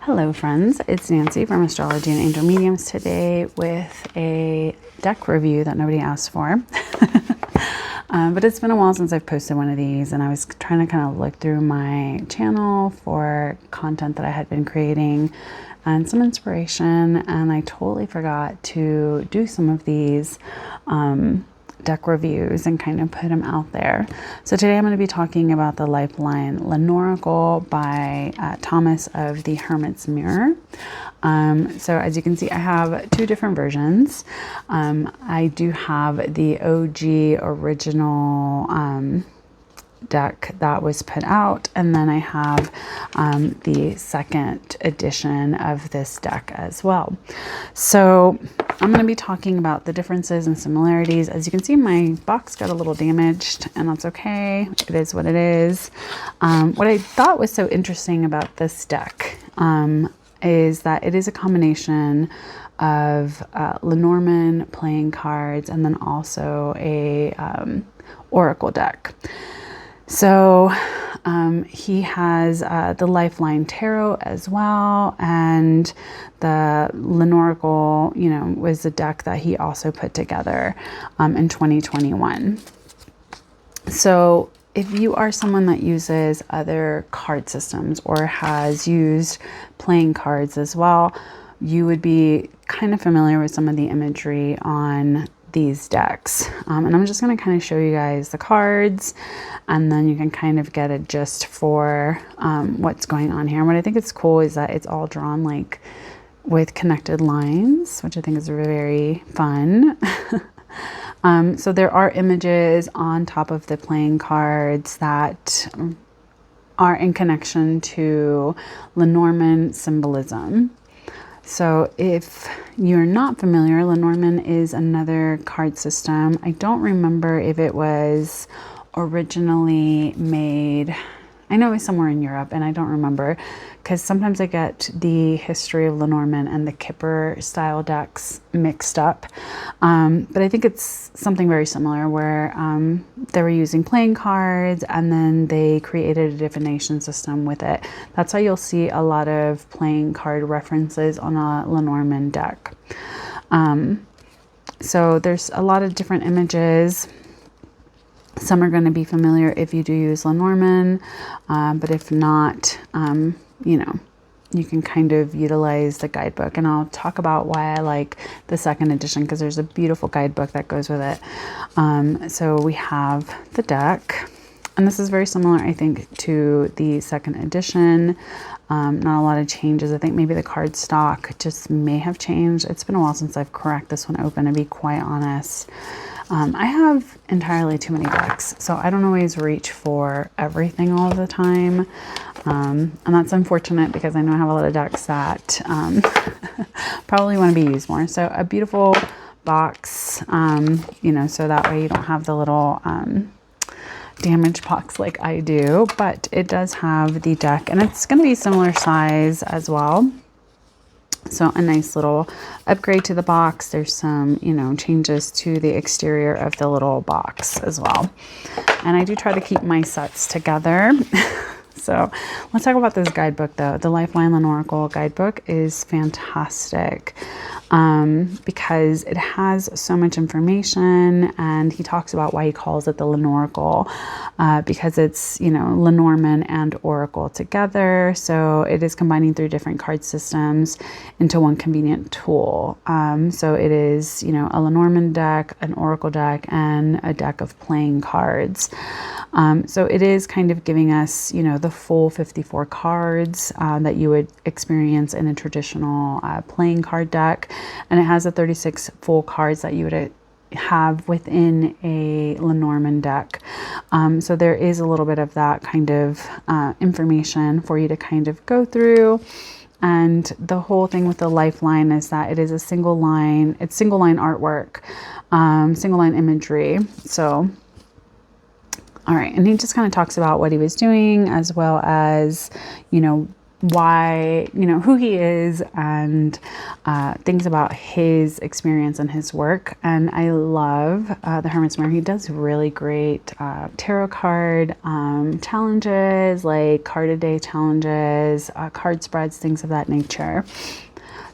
Hello friends, it's Nancy from Astrology and Angel Mediums today with a deck review that nobody asked for. But it's been a while since I've posted one of these, and I was trying to kind of look through my channel for content that I had been creating and some inspiration, and I totally forgot to do some of these deck reviews and kind of put them out there. So today I'm going to be talking about the LifeLine Lenoracle by Thomas of the Hermit's Mirror. So as you can see, I have two different versions. I do have the OG original deck that was put out, and then I have the second edition of this deck as well. So I'm going to be talking about the differences and similarities. As you can see, my box got a little damaged, and that's okay. It is what it is. What I thought was so interesting about this deck is that it is a combination of Lenormand playing cards and then also a oracle deck. So he has the LifeLine Tarot as well, and the Lenoracle, was a deck that he also put together in 2021. So if you are someone that uses other card systems or has used playing cards as well, you would be kind of familiar with some of the imagery on these decks. And I'm just going to kind of show you guys the cards, and then you can kind of get a gist for what's going on here. And what I think is cool is that it's all drawn like with connected lines, which I think is very fun. So there are images on top of the playing cards that are in connection to Lenormand symbolism. So if you're not familiar, Lenormand is another card system. I don't remember if it was originally made, I know it was somewhere in Europe, and I don't remember because sometimes I get the history of Lenormand and the Kipper style decks mixed up. But I think it's something very similar where they were using playing cards and then they created a divination system with it. That's why you'll see a lot of playing card references on a Lenormand deck. So there's a lot of different images. Some are going to be familiar if you do use Lenormand, but if not, you can kind of utilize the guidebook, and I'll talk about why I like the second edition because there's a beautiful guidebook that goes with it. So we have the deck, and this is very similar, I think, to the second edition. Not a lot of changes. I think maybe the card stock just may have changed. It's been a while since I've cracked this one open, to be quite honest. I have entirely too many decks, so I don't always reach for everything all the time. And that's unfortunate because I know I have a lot of decks that probably want to be used more. So a beautiful box, so that way you don't have the little damage box like I do, but it does have the deck, and it's going to be similar size as well. So a nice little upgrade to the box. There's some, changes to the exterior of the little box as well. And I do try to keep my sets together. So let's talk about this guidebook though. The LifeLine Lenoracle guidebook is fantastic because it has so much information, and he talks about why he calls it the Lenoracle because it's, Lenormand and Oracle together. So it is combining 3 different card systems into one convenient tool. So it is, a Lenormand deck, an Oracle deck, and a deck of playing cards. So it is kind of giving us, the full 54 cards that you would experience in a traditional playing card deck. And it has the 36 full cards that you would have within a Lenormand deck. So there is a little bit of that kind of information for you to kind of go through. And the whole thing with the LifeLine is that it is a single line artwork, single line imagery. So all right, and he just kind of talks about what he was doing, as well as, why, you know, who he is, and things about his experience and his work. And I love the Hermit's Mirror. He does really great tarot card challenges, like card a day challenges, card spreads, things of that nature.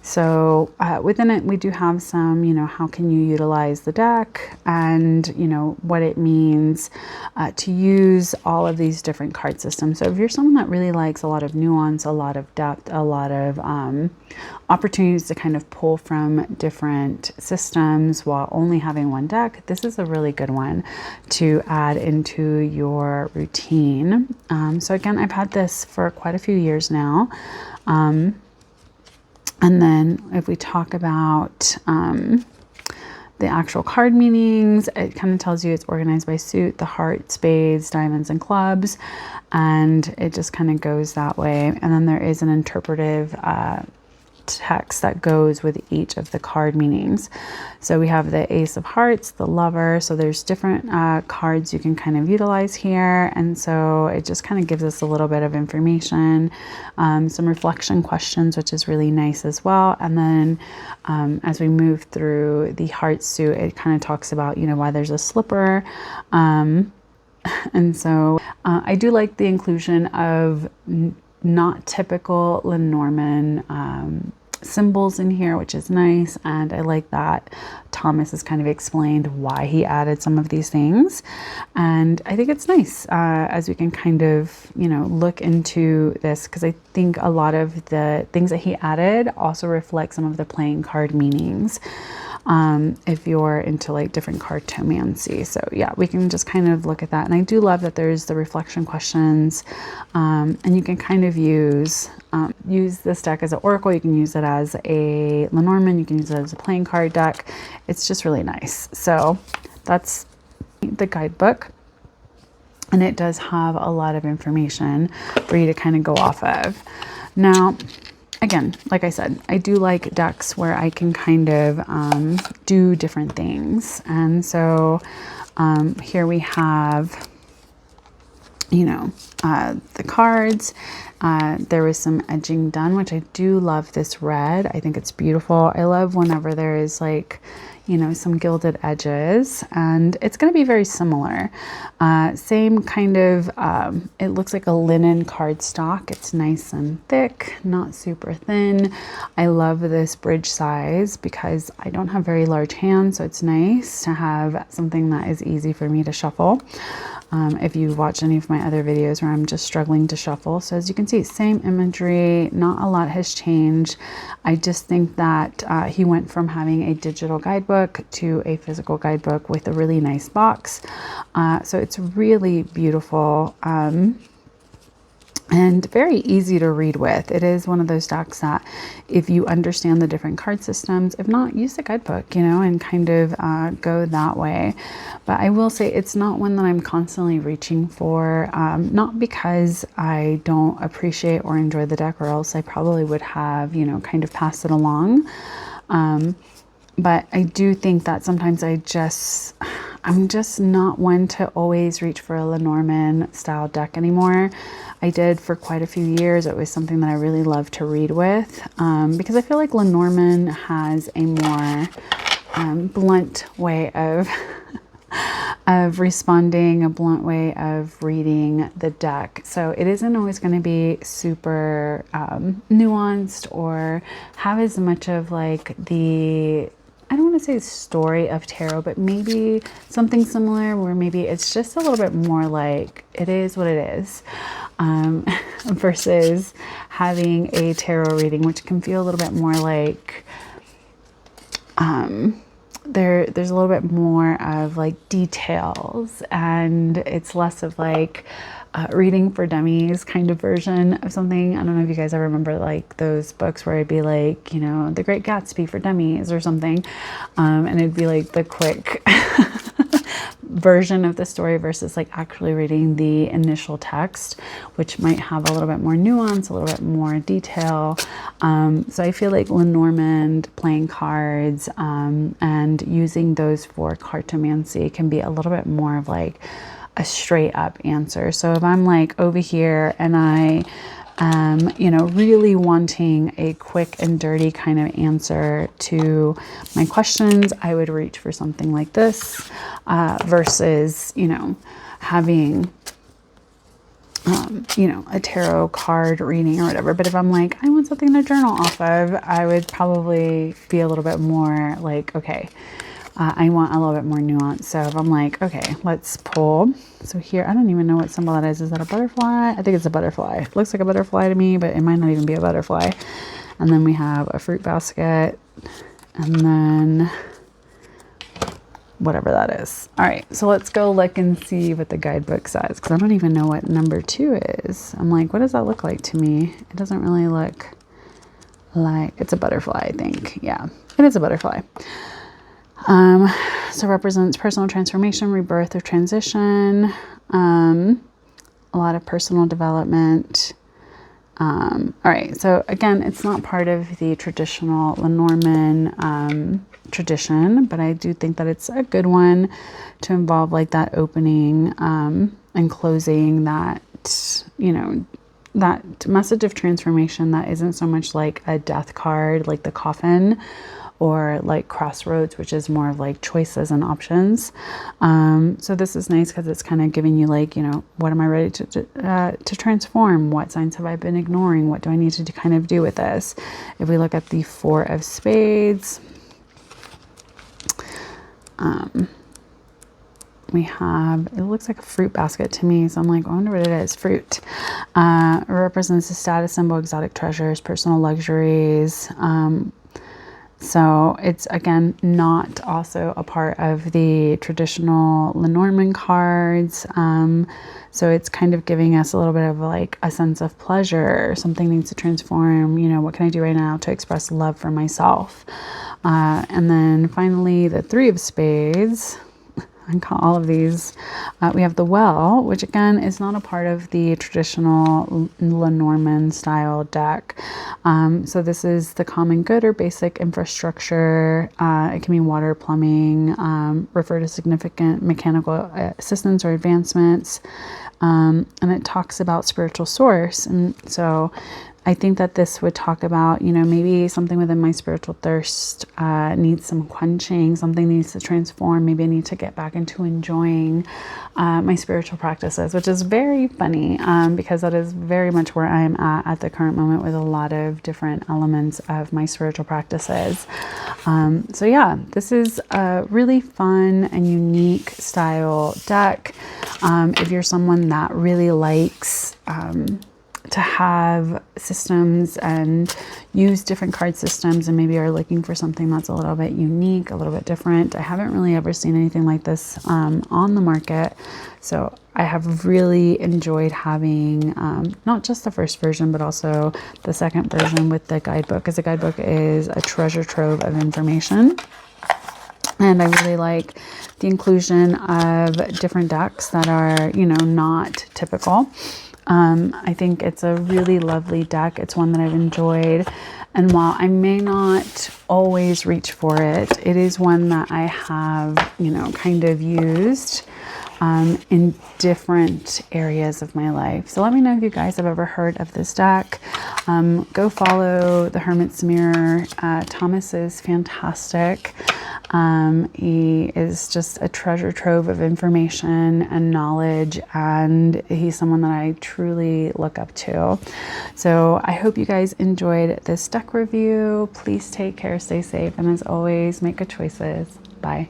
So within it, we do have some, you know, how can you utilize the deck, and, you know, what it means to use all of these different card systems. So if you're someone that really likes a lot of nuance, a lot of depth, a lot of opportunities to kind of pull from different systems while only having one deck, this is a really good one to add into your routine. So again, I've had this for quite a few years now. And then if we talk about the actual card meanings, it kind of tells you it's organized by suit, the heart, spades, diamonds, and clubs. And it just kind of goes that way. And then there is an interpretive text that goes with each of the card meanings. So we have the Ace of Hearts, the Lover. So there's different cards you can kind of utilize here. And so it just kind of gives us a little bit of information, some reflection questions, which is really nice as well. And then as we move through the heart suit, it kind of talks about, you know, why there's a slipper. And so I do like the inclusion of not typical Lenormand symbols in here, which is nice. And I like that Thomas has kind of explained why he added some of these things. And I think it's nice as we can kind of, you know, look into this, because I think a lot of the things that he added also reflect some of the playing card meanings. If you're into like different cartomancy. So yeah, we can just kind of look at that. And I do love that there's the reflection questions, and you can kind of use this deck as an oracle. You can use it as a Lenormand. You can use it as a playing card deck. It's just really nice. So that's the guidebook. And it does have a lot of information for you to kind of go off of. Now, again, like I said, I do like decks where I can kind of do different things. And so here we have, you know, the cards. There was some edging done, which I do love this red. I think it's beautiful. I love whenever there is like, you know, some gilded edges, and it's going to be very similar. Same kind of, it looks like a linen cardstock. It's nice and thick, not super thin. I love this bridge size because I don't have very large hands, so it's nice to have something that is easy for me to shuffle. If you watch any of my other videos where I'm just struggling to shuffle. So as you can see, same imagery, not a lot has changed. I just think that he went from having a digital guidebook to a physical guidebook with a really nice box. So it's really beautiful. And very easy to read with. It is one of those decks that if you understand the different card systems, if not, use the guidebook, you know, and kind of go that way. But I will say it's not one that I'm constantly reaching for, not because I don't appreciate or enjoy the deck, or else I probably would have, you know, kind of passed it along. But I do think that sometimes I'm just not one to always reach for a Lenormand style deck anymore. I did for quite a few years. It was something that I really loved to read with, because I feel like Lenormand has a more blunt way of responding, a blunt way of reading the deck. So it isn't always going to be super nuanced or have as much of like the, I don't want to say story of tarot, but maybe something similar where maybe it's just a little bit more like it is what it is, versus having a tarot reading, which can feel a little bit more like there's a little bit more of like details, and it's less of like reading for dummies kind of version of something. I don't know if you guys ever remember like those books where it'd be like, you know, The Great Gatsby for dummies or something, and it'd be like the quick version of the story versus like actually reading the initial text, which might have a little bit more nuance, a little bit more detail. So I feel like Lenormand playing cards and using those for cartomancy can be a little bit more of like a straight up answer. So if I'm like over here and I you know, really wanting a quick and dirty kind of answer to my questions, I would reach for something like this versus, you know, having you know, a tarot card reading or whatever. But if I'm like, I want something to journal off of, I would probably be a little bit more like, okay, I want a little bit more nuance. So if I'm like, okay, let's pull. So here, I don't even know what symbol that is. Is that a butterfly? I think it's a butterfly. It looks like a butterfly to me, but it might not even be a butterfly. And then we have a fruit basket, and then whatever that is. All right, so let's go look and see what the guidebook says, because I don't even know what number 2 is. I'm like, what does that look like to me? It doesn't really look like, it's a butterfly, I think. Yeah, it is a butterfly. So represents personal transformation, rebirth, or transition, a lot of personal development. All right, so again, it's not part of the traditional Lenormand tradition, but I do think that it's a good one to involve like that opening and closing, that, you know, that message of transformation that isn't so much like a death card, like the coffin, or like crossroads, which is more of like choices and options. So this is nice because it's kind of giving you like, you know, what am I ready to transform? What signs have I been ignoring? What do I need to kind of do with this? If we look at the 4 of Spades, we have, it looks like a fruit basket to me. So I'm like, I wonder what it is. Fruit. It represents a status symbol, exotic treasures, personal luxuries. So it's, again, not also a part of the traditional Lenormand cards. So it's kind of giving us a little bit of like a sense of pleasure. Something needs to transform. You know, what can I do right now to express love for myself? And then finally, the 3 of Spades. I call all of these. We have the Well, which again is not a part of the traditional Lenormand style deck. So this is the common good or basic infrastructure. It can be water, plumbing, refer to significant mechanical assistance or advancements. And it talks about spiritual source. And so I think that this would talk about, you know, maybe something within my spiritual thirst needs some quenching, something needs to transform. Maybe I need to get back into enjoying my spiritual practices, which is very funny because that is very much where I'm at the current moment with a lot of different elements of my spiritual practices. So yeah, this is a really fun and unique style deck. If you're someone that really likes to have systems and use different card systems, and maybe are looking for something that's a little bit unique, a little bit different. I haven't really ever seen anything like this on the market. So I have really enjoyed having not just the first version, but also the second version with the guidebook, because the guidebook is a treasure trove of information. And I really like the inclusion of different decks that are, you know, not typical. I think it's a really lovely deck. It's one that I've enjoyed. And while I may not always reach for it, it is one that I have, you know, kind of used in different areas of my life. So let me know if you guys have ever heard of this deck. Go follow the Hermit's Mirror. Thomas is fantastic. He is just a treasure trove of information and knowledge, and he's someone that I truly look up to. So I hope you guys enjoyed this deck review. Please take care, stay safe, and as always, make good choices. Bye.